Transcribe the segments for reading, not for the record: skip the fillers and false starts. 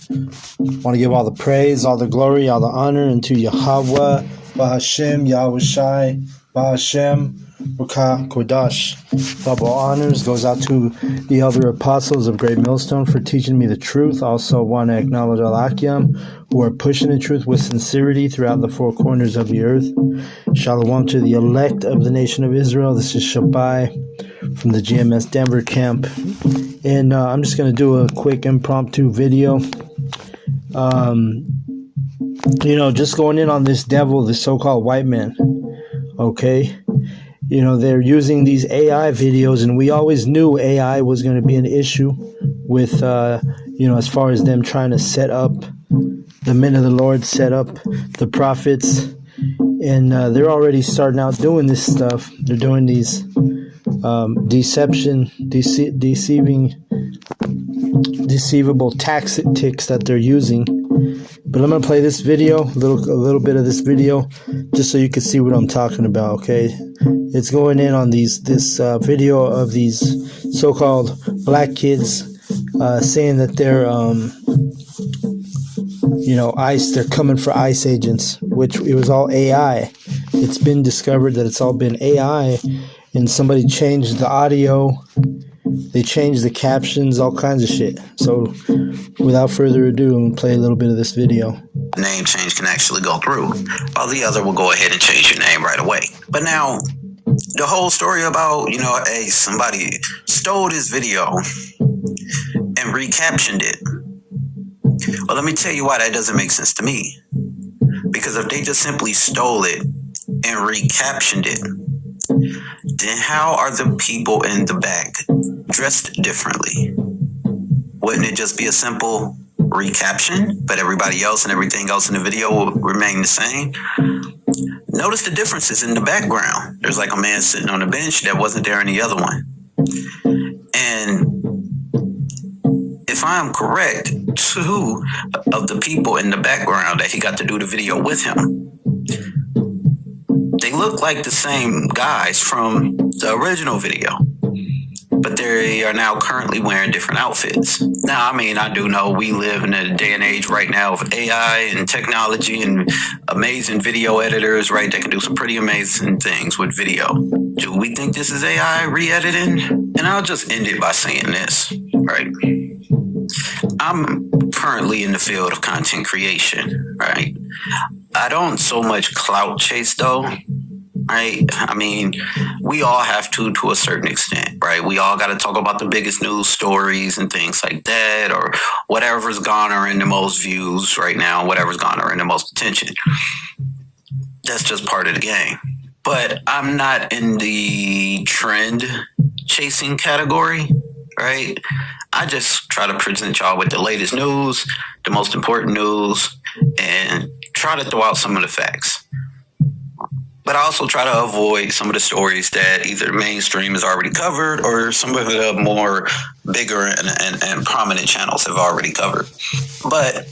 Want to give all the praise, all the glory, all the honor unto Yahweh, Bahashem, Yahweh Shai, Bahashem, Ruka Kodash. Double honors goes out to the elder apostles of Great Millstone for teaching me the truth. Also want to acknowledge Alakiam, who are pushing the truth with sincerity throughout the four corners of the earth. Shalom to the elect of the nation of Israel. This is Shabbai from the GMS Denver camp. And I'm just going to do a quick impromptu video. Just going in on this devil, this so-called white man. Okay. They're using these AI videos, and we always knew AI was going to be an issue with, as far as them trying to set up the men of the Lord, set up the prophets. And they're already starting out doing this stuff. They're doing these deceivable tactics that they're using. But I'm going to play this video, a little bit of this video, just so you can see what I'm talking about, okay? It's going in on this video of these so-called black kids saying that they're, ICE, they're coming for ICE agents, which it was all AI. It's been discovered that it's all been AI, and somebody changed the audio. They changed the captions, all kinds of shit. So, without further ado, I'm going to play a little bit of this video. Name change can actually go through, while the other will go ahead and change your name right away. But now, the whole story about, somebody stole this video and recaptioned it. Well, let me tell you why that doesn't make sense to me. Because if they just simply stole it and recaptioned it, then how are the people in the back dressed differently? Wouldn't it just be a simple recaption, but everybody else and everything else in the video will remain the same? Notice the differences in the background. There's like a man sitting on a bench that wasn't there in the other one. And if I'm correct, two of the people in the background that he got to do the video with him, they look like the same guys from the original video, but they are now currently wearing different outfits. Now, I do know we live in a day and age right now of AI and technology and amazing video editors, right? That can do some pretty amazing things with video. Do we think this is AI re-editing? And I'll just end it by saying this, right? I'm currently in the field of content creation, right? I don't so much clout chase though, right? We all have to a certain extent, right? We all got to talk about the biggest news stories and things like that, or whatever's garnering the most views right now, whatever's garnering the most attention. That's just part of the game. But I'm not in the trend chasing category, right? I just try to present y'all with the latest news, the most important news, and try to throw out some of the facts. But I also try to avoid some of the stories that either mainstream has already covered or some of the more bigger and prominent channels have already covered. But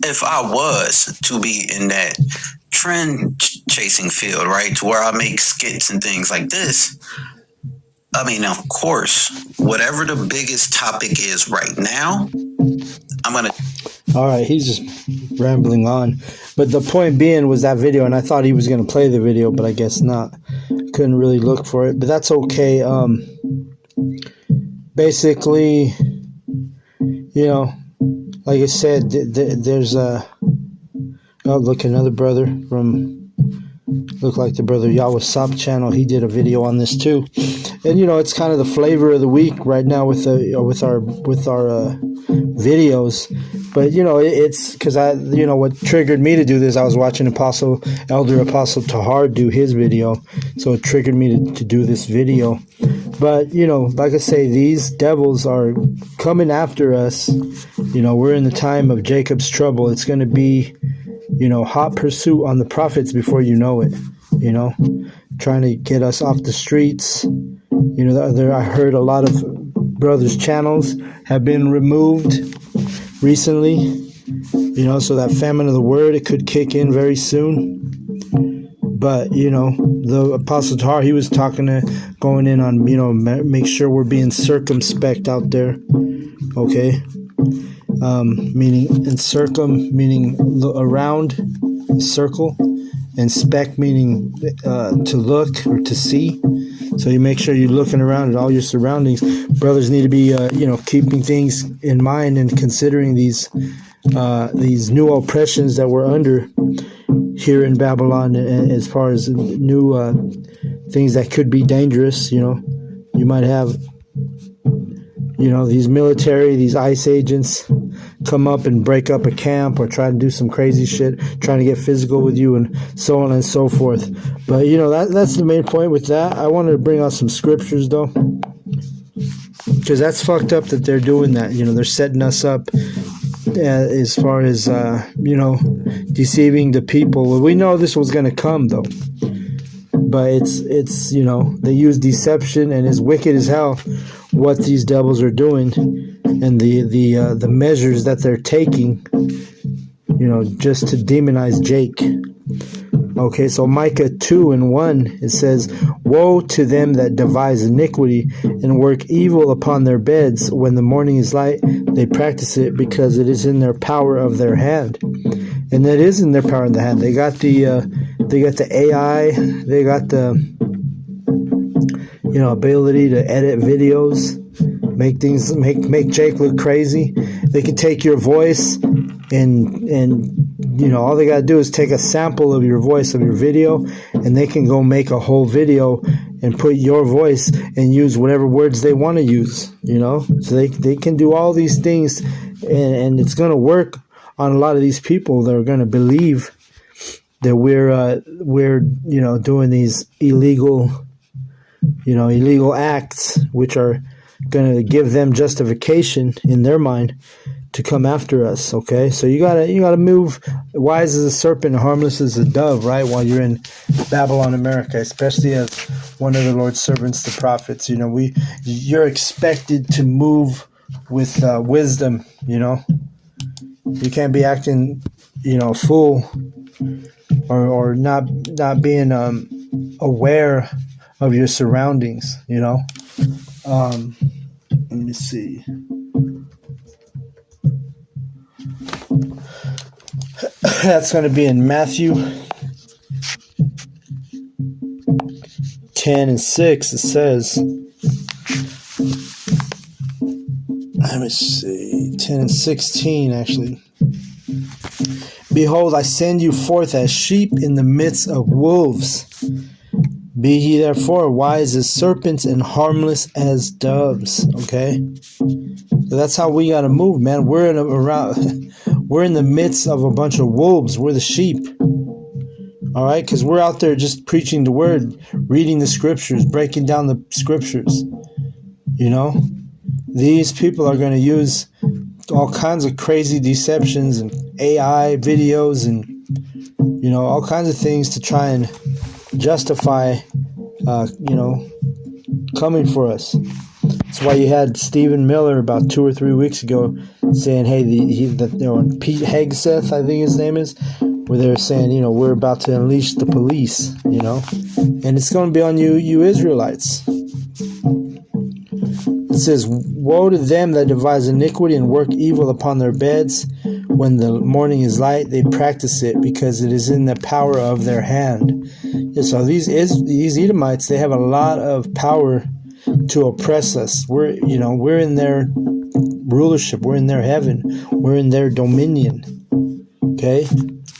if I was to be in that trend chasing field, right, to where I make skits and things like this, of course, whatever the biggest topic is right now, I'm going to... All right, he's just rambling on. But the point being was that video, and I thought he was going to play the video, but I guess not. Couldn't really look for it, but that's okay. Basically, like I said, there's a... Oh, look, another brother from... Look like the brother Yahweh Sop channel. He did a video on this too, and it's kind of the flavor of the week right now with our videos. But it's because what triggered me to do this. I was watching Elder Apostle Tahar do his video, so it triggered me to do this video. But like I say, these devils are coming after us. We're in the time of Jacob's trouble. It's going to be hot pursuit on the prophets before you know it, trying to get us off the streets. I heard a lot of brothers' channels have been removed recently, so that famine of the word, it could kick in very soon. But, the Apostle Tahar, he was going in on, make sure we're being circumspect out there, okay? meaning, and circum, meaning around, circle, and spec, meaning to look or to see. So you make sure you're looking around at all your surroundings. Brothers need to be, keeping things in mind and considering these new oppressions that we're under here in Babylon, as far as new things that could be dangerous. You might have, these military, these ICE agents come up and break up a camp or try to do some crazy shit, trying to get physical with you and so on and so forth. But, that's the main point with that. I wanted to bring out some scriptures, though, because that's fucked up that they're doing that. They're setting us up as far as, deceiving the people. Well, we know this was going to come, though. But it's they use deception, and it's wicked as hell what these devils are doing, and the measures that they're taking, just to demonize Jake. Okay, so Micah 2:1, it says, "Woe to them that devise iniquity and work evil upon their beds. When the morning is light, they practice it, because it is in their power of their hand." And that is in their power of the hand. They got the AI, they got the ability to edit videos, make Jake look crazy. They can take your voice and all they got to do is take a sample of your voice, of your video, and they can go make a whole video and put your voice and use whatever words they want to use, so they can do all these things, and it's going to work on a lot of these people that are going to believe that we're doing these illegal acts, which are going to give them justification in their mind to come after us. Okay, so you gotta move wise as a serpent, harmless as a dove, right? While you're in Babylon, America, especially as one of the Lord's servants, the prophets. You're expected to move with wisdom. You can't be acting, fool, or not being aware of your surroundings. Let me see. That's going to be in Matthew 10:6. It says, let me see, 10:16 actually. "Behold, I send you forth as sheep in the midst of wolves. Be ye therefore wise as serpents and harmless as doves." Okay, so that's how we gotta move, man. We're in the midst of a bunch of wolves. We're the sheep. All right, because we're out there just preaching the word, reading the scriptures, breaking down the scriptures. These people are going to use all kinds of crazy deceptions and AI videos and all kinds of things to try and justify coming for us. That's why you had Stephen Miller about 2 or 3 weeks ago saying, "Hey, Pete Hegseth, I think his name is," where they're saying, we're about to unleash the police, and it's going to be on you Israelites. It says, "Woe to them that devise iniquity and work evil upon their beds. When the morning is light, they practice it, because it is in the power of their hand." So these Edomites, they have a lot of power to oppress us. We're in their rulership. We're in their heaven. We're in their dominion. Okay?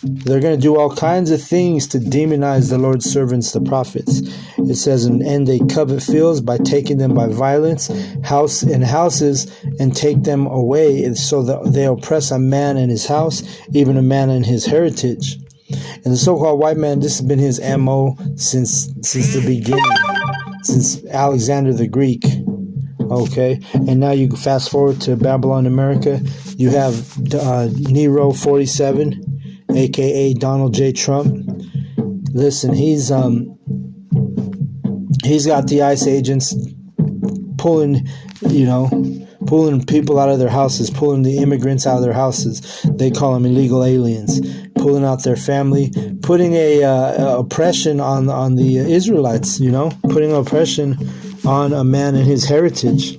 They're going to do all kinds of things to demonize the Lord's servants, the prophets. It says, "And they covet fields by taking them by violence, houses, and take them away, so that they oppress a man and his house, even a man and his heritage." And the so-called white man, this has been his MO since the beginning, since Alexander the Greek. Okay, and now you fast forward to Babylon, America. You have Nero 47, aka Donald J. Trump. Listen, he's got the ICE agents pulling people out of their houses, pulling the immigrants out of their houses. They call them illegal aliens, pulling out their family, putting a oppression on the Israelites, putting oppression on a man and his heritage.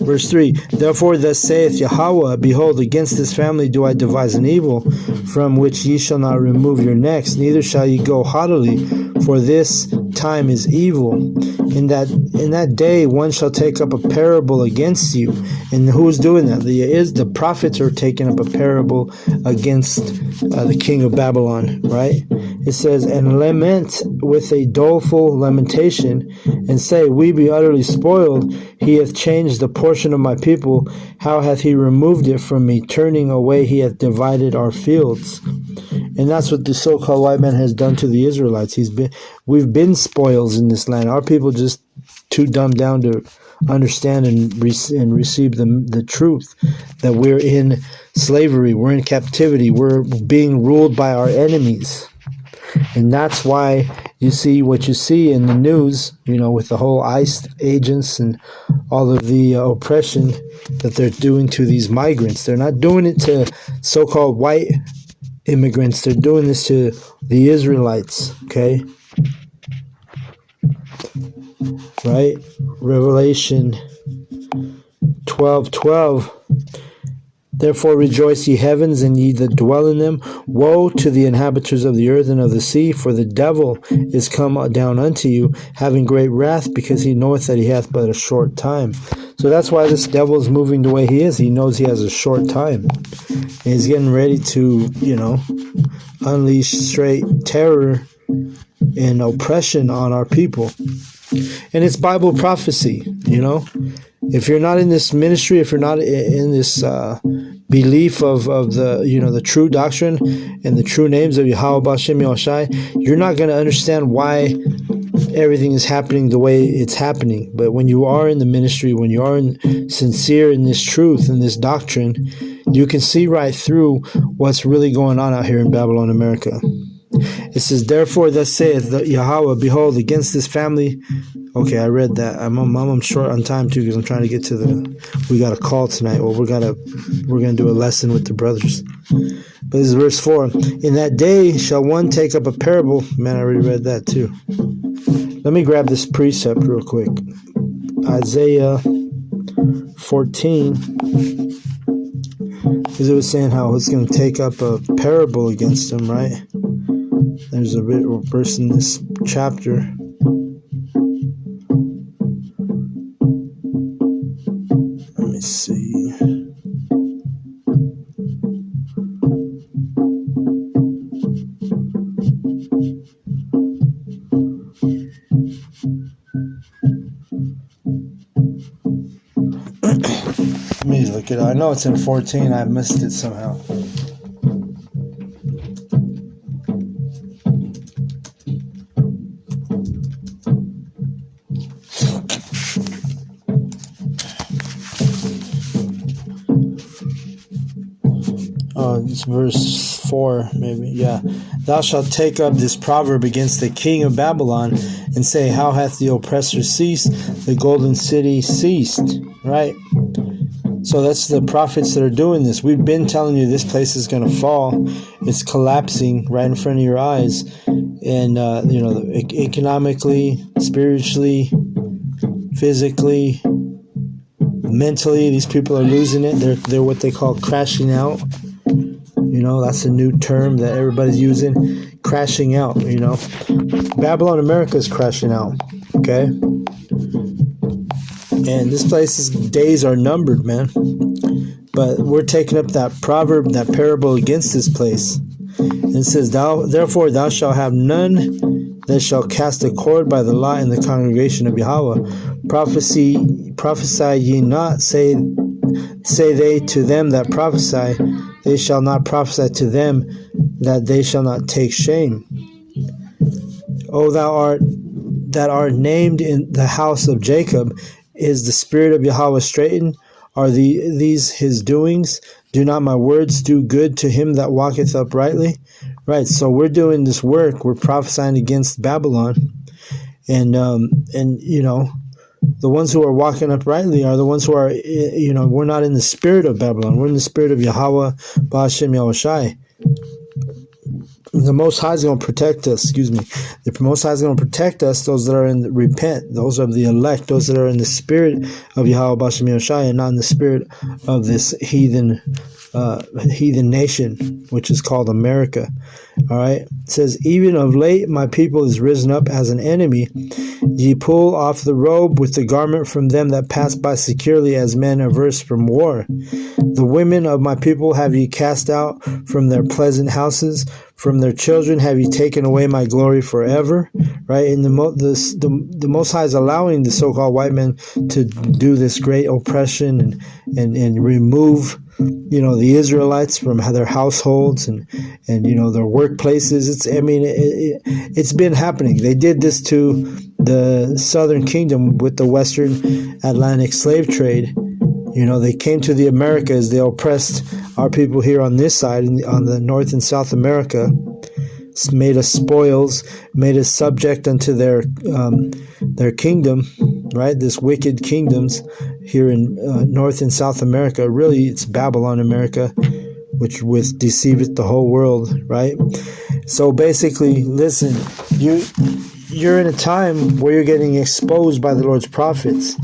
Verse 3, therefore thus saith Yahweh, behold, against this family do I devise an evil, from which ye shall not remove your necks, neither shall ye go haughtily, for this time is evil. In that day one shall take up a parable against you. And who's doing that? The prophets are taking up a parable against the king of Babylon, right? It says, and lament with a doleful lamentation, and say, we be utterly spoiled. He hath changed the portion of my people. How hath he removed it from me? Turning away, he hath divided our fields. And that's what the so-called white man has done to the Israelites. We've been spoils in this land. Our people just too dumbed down to understand and receive the truth that we're in slavery, we're in captivity, we're being ruled by our enemies. And that's why you see what you see in the news, with the whole ICE agents and all of the oppression that they're doing to these migrants. They're not doing it to so-called white immigrants. They're doing this to the Israelites, okay? Right? Revelation 12:12. Therefore rejoice, ye heavens, and ye that dwell in them. Woe to the inhabitants of the earth and of the sea, for the devil is come down unto you, having great wrath, because he knoweth that he hath but a short time. So that's why this devil is moving the way he is. He knows he has a short time. And he's getting ready to, unleash straight terror and oppression on our people. And it's Bible prophecy, If you're not in this ministry, if you're not in this belief of the the true doctrine and the true names of Yahweh B'Shem Yahushai, you're not going to understand why everything is happening the way it's happening. But when you are in the ministry, when you are sincere in this truth and this doctrine, you can see right through what's really going on out here in Babylon, America. It says, therefore thus saith the Yahweh, behold, against this family. Okay, I read that. I'm short on time too, because I'm trying to get to we got a call tonight. Well, we're gonna do a lesson with the brothers. But this is verse 4. In that day shall one take up a parable. Man, I already read that too. Let me grab this precept real quick. Isaiah 14. Because it was saying how it's going to take up a parable against them, right? There's a verse in this chapter. Let me see. Let me look it up. I know it's in 14. I missed it somehow. It's verse 4, maybe. Yeah. Thou shalt take up this proverb against the king of Babylon and say, how hath the oppressor ceased? The golden city ceased. Right? So that's the prophets that are doing this. We've been telling you this place is going to fall. It's collapsing right in front of your eyes. And, economically, spiritually, physically, mentally, these people are losing it. They're what they call crashing out. That's a new term that everybody's using. Crashing out, Babylon, America is crashing out. Okay? And this place's days are numbered, man. But we're taking up that proverb, that parable against this place. And it says, therefore thou shalt have none that shall cast a cord by the lot in the congregation of Yahweh. Prophesy ye not, say they to them that prophesy. They shall not prophesy to them, that they shall not take shame. O that art named in the house of Jacob, is the spirit of Yahweh straitened? Are these his doings? Do not my words do good to him that walketh uprightly? Right, so we're doing this work. We're prophesying against Babylon. And the ones who are walking uprightly are the ones who are, we're not in the spirit of Babylon. We're in the spirit of Yahweh B'Shem Yahushai. The Most High is going to protect us. Excuse me. The Most High is going to protect us. Those that are in the repent, those of the elect, those that are in the spirit of Yahweh Bashem Yoshai, and not in the spirit of this heathen nation, which is called America. All right. It says, even of late, my people is risen up as an enemy. Ye pull off the robe with the garment from them that pass by securely, as men averse from war. The women of my people have ye cast out from their pleasant houses. From their children have ye taken away my glory forever. Right? And the Most High is allowing the so-called white men to do this great oppression and remove, the Israelites from their households and their workplaces. It's been happening. They did this to the Southern Kingdom with the Western Atlantic slave trade. They came to the Americas. They oppressed our people here on this side, on the North and South America. Made us spoils, made us subject unto their kingdom, right? This wicked kingdoms here in North and South America. Really, it's Babylon America, which deceiveth the whole world, right? So basically, listen, you're in a time where you're getting exposed by the Lord's prophets.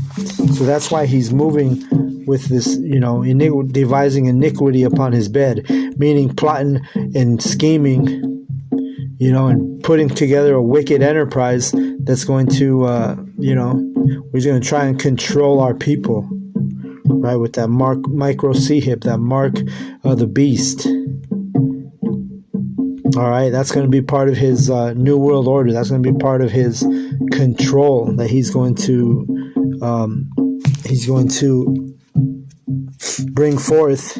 So that's why he's moving with this, devising iniquity upon his bed, meaning plotting and scheming, and putting together a wicked enterprise that's going to, we're going to try and control our people, right, with that micro C-hip, that mark of the beast. All right, that's going to be part of his New World Order. That's going to be part of his control that he's going to bring forth,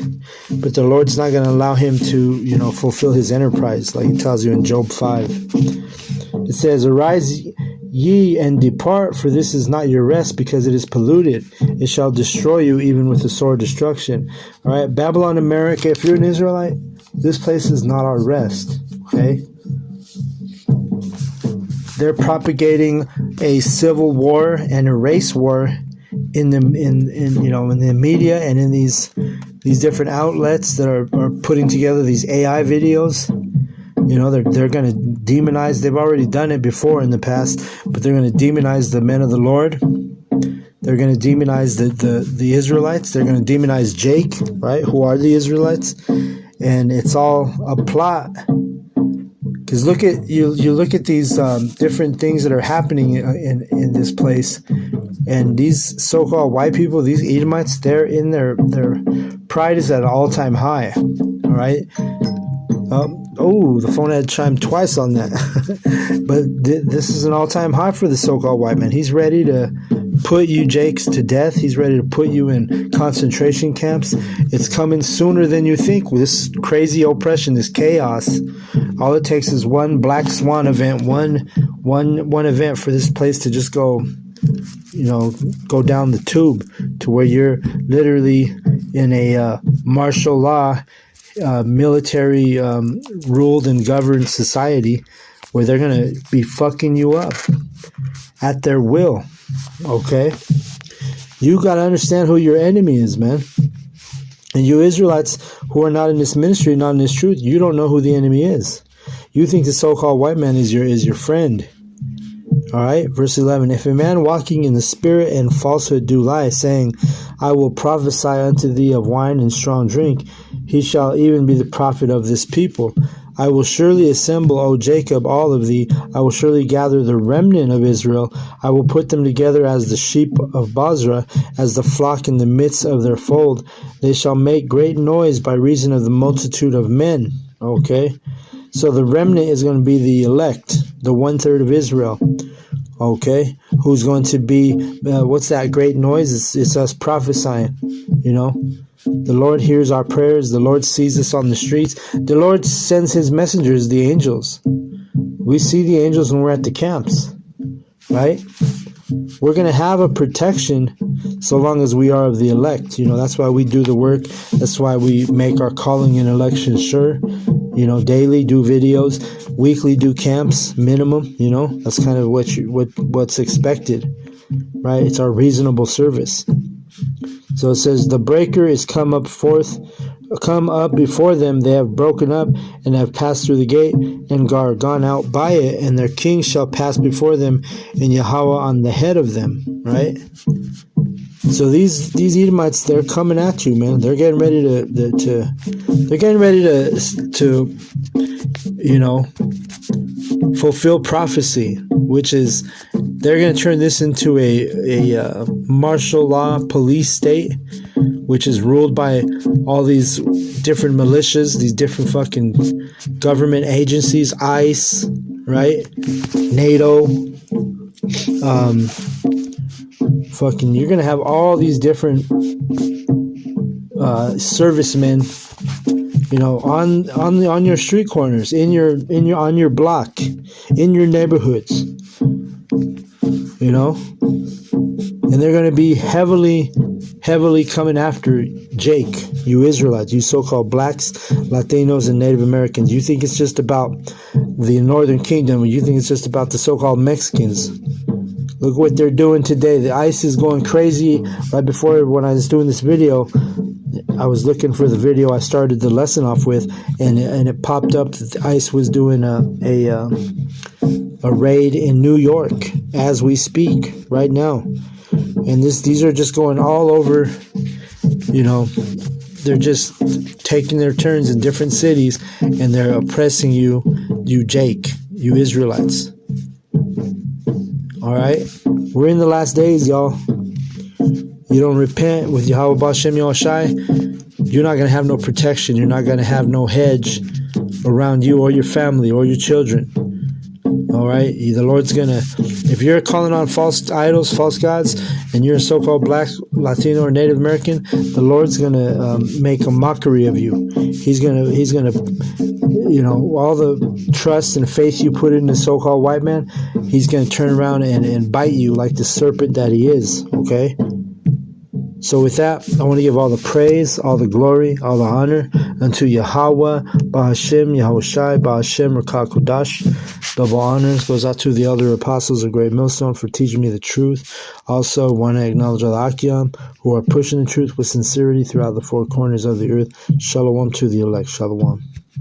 but the Lord's not going to allow him to, fulfill his enterprise, like he tells you in Job 5. It says, arise ye and depart, for this is not your rest, because it is polluted. It shall destroy you even with the sword destruction. All right, Babylon, America, if you're an Israelite, this place is not our rest, okay? They're propagating a civil war and a race war in the media and in these different outlets that are putting together these AI videos. They're going to demonize. They've already done it before in the past, but they're going to demonize the men of the Lord. They're going to demonize the Israelites. They're going to demonize Jake, right? Who are the Israelites? And it's all a plot. Because look at these different things that are happening in this place, and these so-called white people, these Edomites, they're in their pride is at an all-time high. All right. The phone had chimed twice on that, but this is an all-time high for the so-called white man. He's ready to put you, Jakes, to death. He's ready to put you in concentration camps. It's coming sooner than you think. With this crazy oppression, this chaos, all it takes is one black swan event, one event for this place to just go down the tube to where you're literally in a martial law, military ruled and governed society where they're going to be fucking you up at their will. Okay? You got to understand who your enemy is, man. And you Israelites who are not in this ministry, not in this truth, you don't know who the enemy is. You think the so-called white man is your friend. All right, verse 11. If a man walking in the spirit and falsehood do lie, saying, I will prophesy unto thee of wine and strong drink, he shall even be the prophet of this people. I will surely assemble, O Jacob, all of thee. I will surely gather the remnant of Israel. I will put them together as the sheep of Basra, as the flock in the midst of their fold. They shall make great noise by reason of the multitude of men. Okay? So the remnant is going to be the elect, the 1/3 of Israel. Okay? Who's going to be, what's that great noise? It's us prophesying, The Lord hears our prayers. The Lord sees us on the streets. The Lord sends his messengers, the angels. We see the angels when we're at the camps, right? We're going to have a protection so long as we are of the elect. That's why we do the work. That's why we make our calling and election sure. Daily do videos, weekly do camps, minimum. That's kind of what's expected, right? It's our reasonable service. So it says, the breaker is come up forth come up before them, they have broken up and have passed through the gate and are gone out by it, and their king shall pass before them, and Yahweh on the head of them. Right? So these Edomites, they're coming at you, man. They're getting ready to fulfill prophecy, which is they're going to turn this into a martial law police state, which is ruled by all these different militias, these different fucking government agencies, ICE, right? NATO, you're going to have all these different servicemen, on your street corners, on your block, in your neighborhoods, and they're going to be heavily coming after Jake, you Israelites, you so-called blacks, Latinos, and Native Americans. You think it's just about the Northern Kingdom, or you think it's just about the so-called Mexicans. Look what they're doing today. The ICE is going crazy. Right before, when I was doing this video, I was looking for the video I started the lesson off with, and it popped up that the ICE was doing a raid in New York as we speak right now. And these are just going all over, they're just taking their turns in different cities, and they're oppressing you Jake, you Israelites. All right? We're in the last days, y'all. You don't repent with Yahweh B'Shem Yahushai, you're not going to have no protection. You're not going to have no hedge around you or your family or your children. All right? The Lord's going to, if you're calling on false idols, false gods, and you're a so-called black, Latino, or Native American, the Lord's going to make a mockery of you. He's going to, all the trust and faith you put in the so-called white man, he's going to turn around and bite you like the serpent that he is, okay? So with that, I want to give all the praise, all the glory, all the honor unto Yahweh, Ba'Hashem, Yahushai, Ba'Hashem, Rakah Kodash. Double honors goes out to the elder apostles of Great Millstone for teaching me the truth. Also, want to acknowledge all the Akim who are pushing the truth with sincerity throughout the four corners of the earth. Shalom to the elect. Shalom.